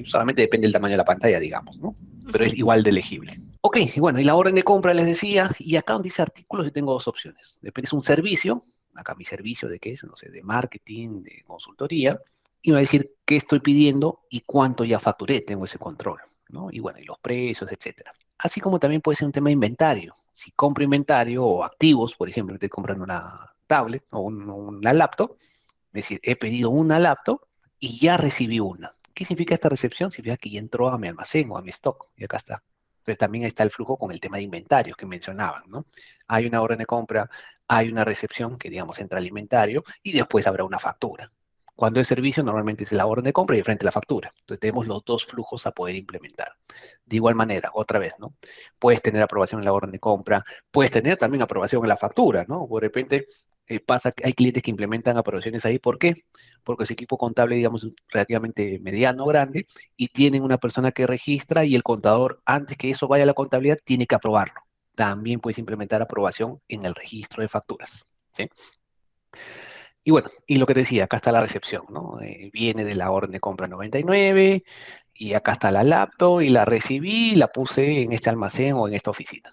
Solamente depende del tamaño de la pantalla, digamos, ¿no? Pero es igual de legible. Ok, y bueno, y la orden de compra les decía, y acá donde dice artículos, yo tengo dos opciones. Depende, es un servicio, acá mi servicio de qué es, no sé, de marketing, de consultoría, y me va a decir qué estoy pidiendo y cuánto ya facturé, tengo ese control, ¿no? Y bueno, y los precios, etcétera. Así como también puede ser un tema de inventario. Si compro inventario o activos, por ejemplo, te compran una tablet o una laptop, es decir, he pedido una laptop y ya recibí una. ¿Qué significa esta recepción? Significa que ya entró a mi almacén o a mi stock, y acá está. Entonces también está el flujo con el tema de inventarios que mencionaban, ¿no? Hay una orden de compra, hay una recepción que, digamos, entra al inventario y después habrá una factura. Cuando es servicio, normalmente es la orden de compra y de frente la factura. Entonces tenemos los dos flujos a poder implementar. De igual manera, otra vez, ¿no? Puedes tener aprobación en la orden de compra, puedes tener también aprobación en la factura, ¿no? De repente pasa que hay clientes que implementan aprobaciones ahí. ¿Por qué? Porque su equipo contable, digamos, es relativamente mediano, grande, y tienen una persona que registra y el contador, antes que eso vaya a la contabilidad, tiene que aprobarlo. También puedes implementar aprobación en el registro de facturas, ¿sí? Y bueno, y lo que te decía, acá está la recepción, ¿no? Viene de la orden de compra 99 y acá está la laptop y la recibí y la puse en este almacén o en esta oficina.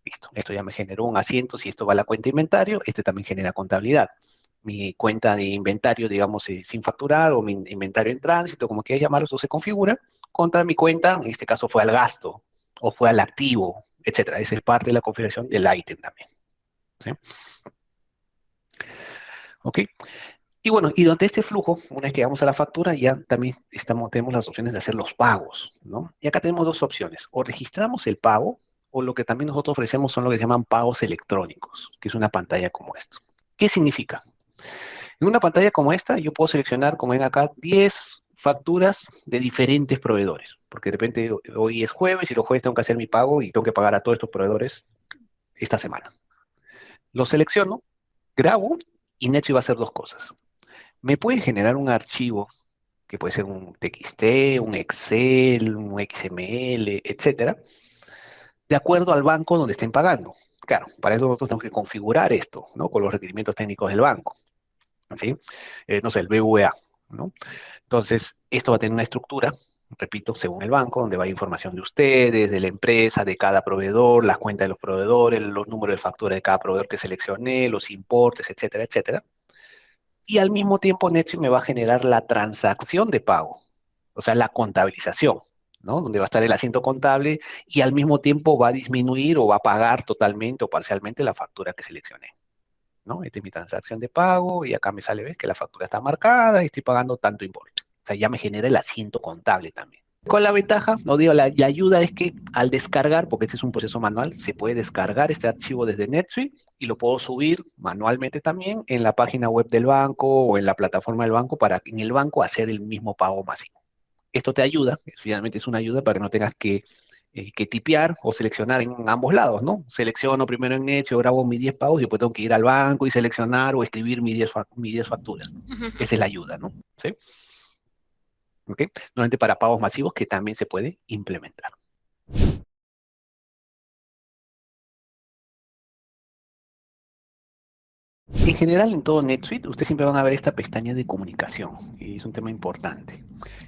Listo, esto ya me generó un asiento, si esto va a la cuenta de inventario, este también genera contabilidad. Mi cuenta de inventario, digamos, sin facturar o mi inventario en tránsito, como quieras llamarlo, eso se configura contra mi cuenta, en este caso fue al gasto o fue al activo, etcétera. Esa es parte de la configuración del ítem también. ¿Sí? ¿Ok? Y bueno, y durante este flujo, una vez que llegamos a la factura, ya también tenemos las opciones de hacer los pagos, ¿no? Y acá tenemos dos opciones, o registramos el pago, o lo que también nosotros ofrecemos son lo que se llaman pagos electrónicos, que es una pantalla como esto. ¿Qué significa? En una pantalla como esta, yo puedo seleccionar, como ven acá, 10 facturas de diferentes proveedores, porque de repente hoy es jueves y los jueves tengo que hacer mi pago y tengo que pagar a todos estos proveedores esta semana. Lo selecciono, grabo y Necho va a hacer dos cosas. Me puede generar un archivo que puede ser un TXT, un Excel, un XML, etcétera, de acuerdo al banco donde estén pagando. Claro, para eso nosotros tenemos que configurar esto, ¿no? Con los requerimientos técnicos del banco, ¿sí? No sé, el BVA, ¿no? Entonces, esto va a tener una estructura, repito, según el banco, donde va información de ustedes, de la empresa, de cada proveedor, las cuentas de los proveedores, los números de factura de cada proveedor que seleccioné, los importes, etcétera, etcétera. Y al mismo tiempo NetSuite me va a generar la transacción de pago, o sea, la contabilización, ¿no? Donde va a estar el asiento contable y al mismo tiempo va a disminuir o va a pagar totalmente o parcialmente la factura que seleccioné, ¿no? Esta es mi transacción de pago y acá me sale, ¿ves? Que la factura está marcada y estoy pagando tanto importe. O sea, ya me genera el asiento contable también. Con la ventaja, no digo, la ayuda es que al descargar, porque este es un proceso manual, se puede descargar este archivo desde NetSuite y lo puedo subir manualmente también en la página web del banco o en la plataforma del banco para en el banco hacer el mismo pago masivo. Esto te ayuda, finalmente es una ayuda para que no tengas que tipear o seleccionar en ambos lados, ¿no? Selecciono primero en NetSuite, grabo mis 10 pagos y después tengo que ir al banco y seleccionar o escribir mis 10 facturas. Esa es la ayuda, ¿no? ¿Sí? ¿Ok? Normalmente para pagos masivos que también se puede implementar. En general, en todo NetSuite, ustedes siempre van a ver esta pestaña de comunicación, y es un tema importante.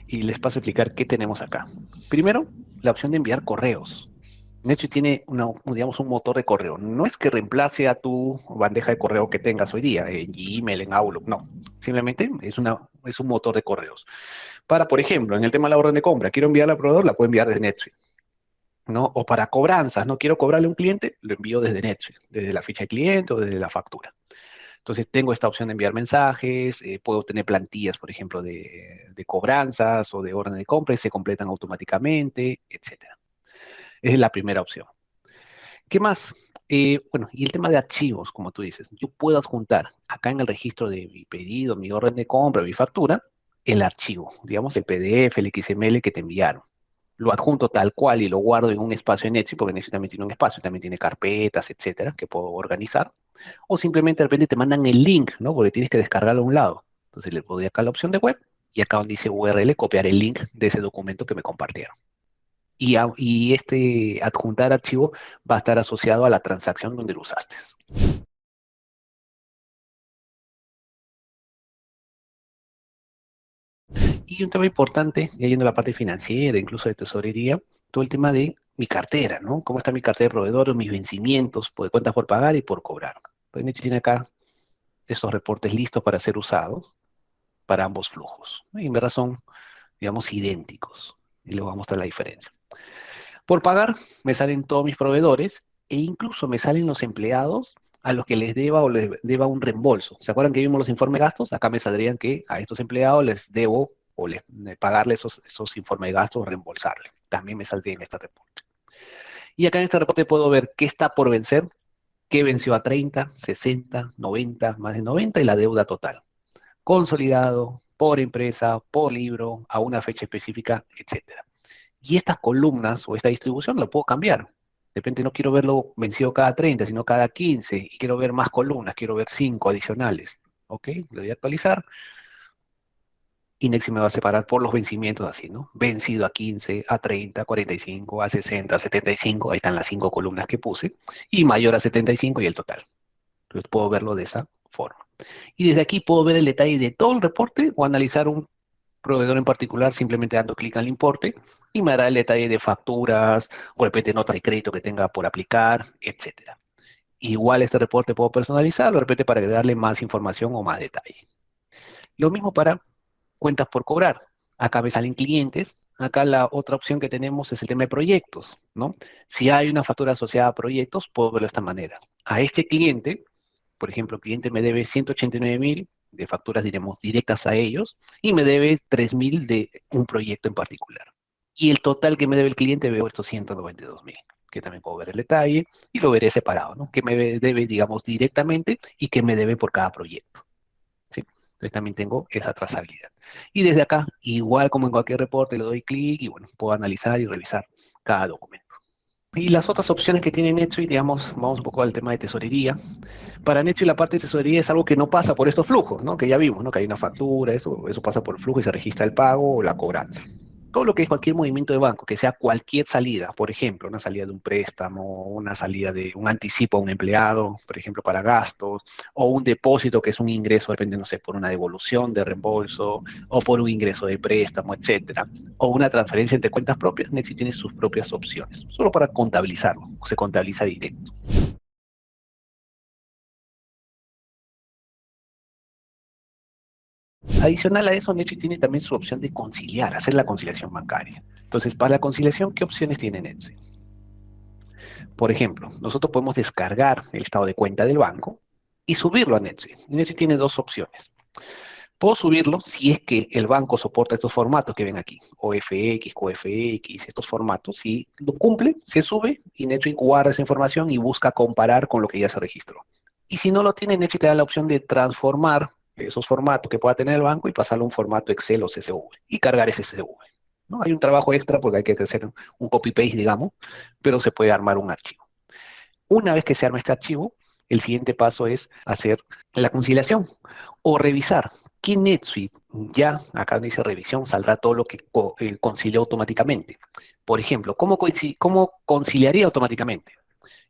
Y les paso a explicar qué tenemos acá. Primero, la opción de enviar correos. NetSuite tiene digamos, un motor de correo. No es que reemplace a tu bandeja de correo que tengas hoy día, en Gmail, en Outlook, no. Simplemente es un motor de correos. Para, por ejemplo, en el tema de la orden de compra, quiero enviarla al proveedor, la puedo enviar desde NetSuite, ¿no? O para cobranzas, no quiero cobrarle a un cliente, lo envío desde NetSuite, desde la ficha de cliente o desde la factura. Entonces tengo esta opción de enviar mensajes, puedo tener plantillas, por ejemplo, de cobranzas o de orden de compra y se completan automáticamente, etcétera. Esa es la primera opción. ¿Qué más? Bueno, y el tema de archivos, como tú dices, yo puedo adjuntar acá en el registro de mi pedido, mi orden de compra, mi factura, el archivo, digamos el PDF, el XML que te enviaron. Lo adjunto tal cual y lo guardo en un espacio en Etsy, porque en Etsy también tiene un espacio, también tiene carpetas, etcétera, que puedo organizar. O simplemente de repente te mandan el link, ¿no? Porque tienes que descargarlo a un lado. Entonces le doy acá la opción de web y acá donde dice URL, copiar el link de ese documento que me compartieron. Y este adjuntar archivo va a estar asociado a la transacción donde lo usaste. Y un tema importante, ya yendo a la parte financiera, incluso de tesorería, todo el tema de mi cartera, ¿no? ¿Cómo está mi cartera de proveedores, mis vencimientos, de cuentas por pagar y por cobrar? Entonces, Nechi tiene acá estos reportes listos para ser usados para ambos flujos, ¿no? Y en verdad son, digamos, idénticos. Y les voy a mostrar la diferencia. Por pagar, me salen todos mis proveedores e incluso me salen los empleados a los que les deba o les deba un reembolso. ¿Se acuerdan que vimos los informes de gastos? Acá me saldrían que a estos empleados les debo o les pagarle esos informes de gastos o reembolsarle. También me saldría en este reporte. Y acá en este reporte puedo ver qué está por vencer, qué venció a 30, 60, 90, más de 90 y la deuda total. Consolidado, por empresa, por libro, a una fecha específica, etcétera. Y estas columnas o esta distribución la puedo cambiar. De repente no quiero verlo vencido cada 30, sino cada 15, y quiero ver más columnas, quiero ver 5 adicionales. ¿Ok? Le voy a actualizar. Y Nexi me va a separar por los vencimientos así, ¿no? Vencido a 15, a 30, a 45, a 60, a 75, ahí están las 5 columnas que puse, y mayor a 75 y el total. Entonces puedo verlo de esa forma. Y desde aquí puedo ver el detalle de todo el reporte o analizar un proveedor en particular simplemente dando clic al importe y me dará el detalle de facturas o de repente notas de crédito que tenga por aplicar, etcétera. Igual este reporte puedo personalizarlo de repente para darle más información o más detalle. Lo mismo para cuentas por cobrar. Acá me salen clientes. Acá la otra opción que tenemos es el tema de proyectos, ¿no? Si hay una factura asociada a proyectos, puedo verlo de esta manera. A este cliente, por ejemplo, el cliente me debe 189.000 de facturas, diremos, directas a ellos, y me debe 3.000 de un proyecto en particular. Y el total que me debe el cliente veo estos 192.000, que también puedo ver el detalle, y lo veré separado, ¿no? Que me debe, digamos, directamente y que me debe por cada proyecto. ¿Sí? Entonces también tengo esa trazabilidad. Y desde acá, igual como en cualquier reporte, le doy clic y bueno, puedo analizar y revisar cada documento. Y las otras opciones que tiene NetSuite, digamos, vamos un poco al tema de tesorería. Para NetSuite la parte de tesorería es algo que no pasa por estos flujos, ¿no? Que ya vimos, ¿no? Que hay una factura, eso pasa por el flujo y se registra el pago o la cobranza. Todo lo que es cualquier movimiento de banco, que sea cualquier salida, por ejemplo, una salida de un préstamo, una salida de un anticipo a un empleado, por ejemplo, para gastos, o un depósito que es un ingreso, depende, no sé, por una devolución de reembolso, o por un ingreso de préstamo, etcétera, o una transferencia entre cuentas propias, Nexi tiene sus propias opciones, solo para contabilizarlo, se contabiliza directo. Adicional a eso, Nexi tiene también su opción de conciliar, hacer la conciliación bancaria. Entonces, para la conciliación, ¿qué opciones tiene Nexi? Por ejemplo, nosotros podemos descargar el estado de cuenta del banco y subirlo a NetSuite. NetSuite tiene dos opciones. Puedo subirlo si es que el banco soporta estos formatos que ven aquí, OFX, QFX, estos formatos. Si lo cumple, se sube y NetSuite guarda esa información y busca comparar con lo que ya se registró. Y si no lo tiene, NetSuite te da la opción de transformar esos formatos que pueda tener el banco y pasarlo a un formato Excel o CSV y cargar ese CSV. ¿No? Hay un trabajo extra porque hay que hacer un copy-paste, digamos, pero se puede armar un archivo. Una vez que se arma este archivo, el siguiente paso es hacer la conciliación o revisar que NetSuite ya, acá donde dice revisión, saldrá todo lo que concilió automáticamente. Por ejemplo, ¿cómo conciliaría automáticamente?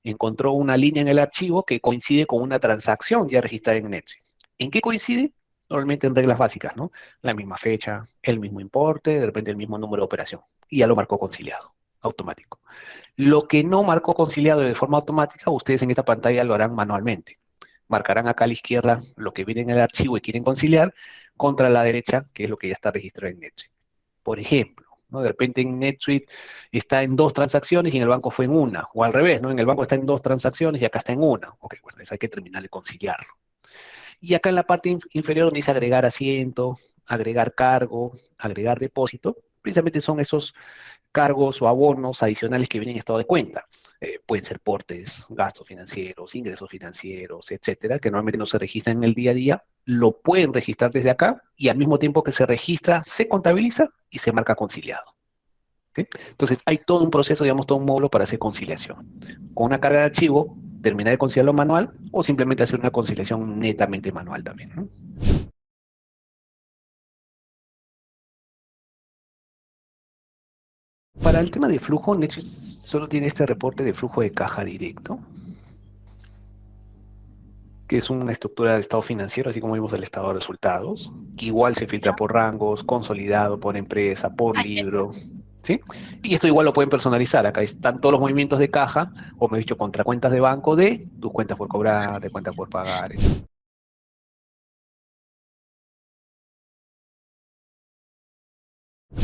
Encontró una línea en el archivo que coincide con una transacción ya registrada en NetSuite. ¿En qué coincide? Normalmente en reglas básicas, ¿no? La misma fecha, el mismo importe, de repente el mismo número de operación. Y ya lo marcó conciliado, automático. Lo que no marcó conciliado de forma automática, ustedes en esta pantalla lo harán manualmente. Marcarán acá a la izquierda lo que viene en el archivo y quieren conciliar, contra la derecha, que es lo que ya está registrado en NetSuite. Por ejemplo, ¿no? De repente en NetSuite está en dos transacciones y en el banco fue en una, o al revés, ¿no? En el banco está en dos transacciones y acá está en una. Ok, bueno, eso hay que terminar de conciliarlo. Y acá en la parte inferior donde dice agregar asiento, agregar cargo, agregar depósito, precisamente son esos cargos o abonos adicionales que vienen en estado de cuenta. Pueden ser portes, gastos financieros, ingresos financieros, etcétera, que normalmente no se registran en el día a día, lo pueden registrar desde acá y al mismo tiempo que se registra, se contabiliza y se marca conciliado. ¿Sí? Entonces, hay todo un proceso, digamos, todo un módulo para hacer conciliación. Con una carga de archivo, terminar de conciliarlo manual o simplemente hacer una conciliación netamente manual también, ¿no? Para el tema de flujo, Netflix solo tiene este reporte de flujo de caja directo, que es una estructura de estado financiero, así como vimos el estado de resultados, que igual se filtra ya. por rangos, consolidado por empresa, por Ah, ya, libro, ¿sí? Y esto igual lo pueden personalizar. Acá están todos los movimientos de caja, o me he dicho, contra cuentas de banco de tus cuentas por cobrar, de cuentas por pagar.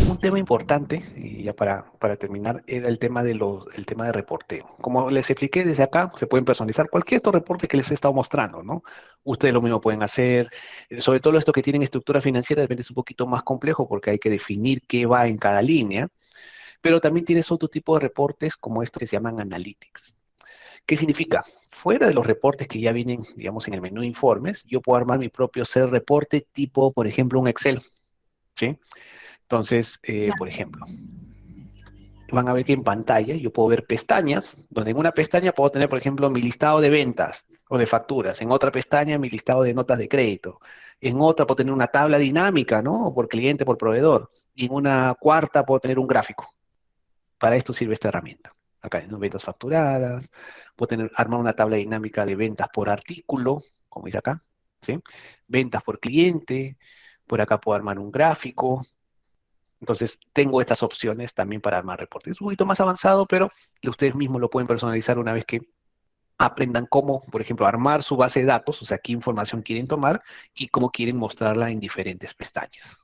Un tema importante, y ya para terminar, era el tema de reporteo. Como les expliqué desde acá, se pueden personalizar cualquier estos reportes que les he estado mostrando, ¿no? Ustedes lo mismo pueden hacer. Sobre todo esto que tienen estructura financiera, de repente es un poquito más complejo porque hay que definir qué va en cada línea, pero también tienes otro tipo de reportes como estos que se llaman analytics. ¿Qué significa? Fuera de los reportes que ya vienen, digamos, en el menú informes, yo puedo armar mi propio ser reporte tipo, por ejemplo, un Excel, ¿sí? Entonces, ya. por ejemplo, van a ver que en pantalla yo puedo ver pestañas, donde en una pestaña puedo tener, por ejemplo, mi listado de ventas o de facturas, en otra pestaña mi listado de notas de crédito, en otra puedo tener una tabla dinámica, ¿no? O por cliente, por proveedor, y en una cuarta puedo tener un gráfico. Para esto sirve esta herramienta. Acá en ventas facturadas, puedo armar una tabla dinámica de ventas por artículo, como dice acá, ¿sí? Ventas por cliente, por acá puedo armar un gráfico. Entonces, tengo estas opciones también para armar reportes. Es un poquito más avanzado, pero ustedes mismos lo pueden personalizar una vez que aprendan cómo, por ejemplo, armar su base de datos, o sea, qué información quieren tomar y cómo quieren mostrarla en diferentes pestañas.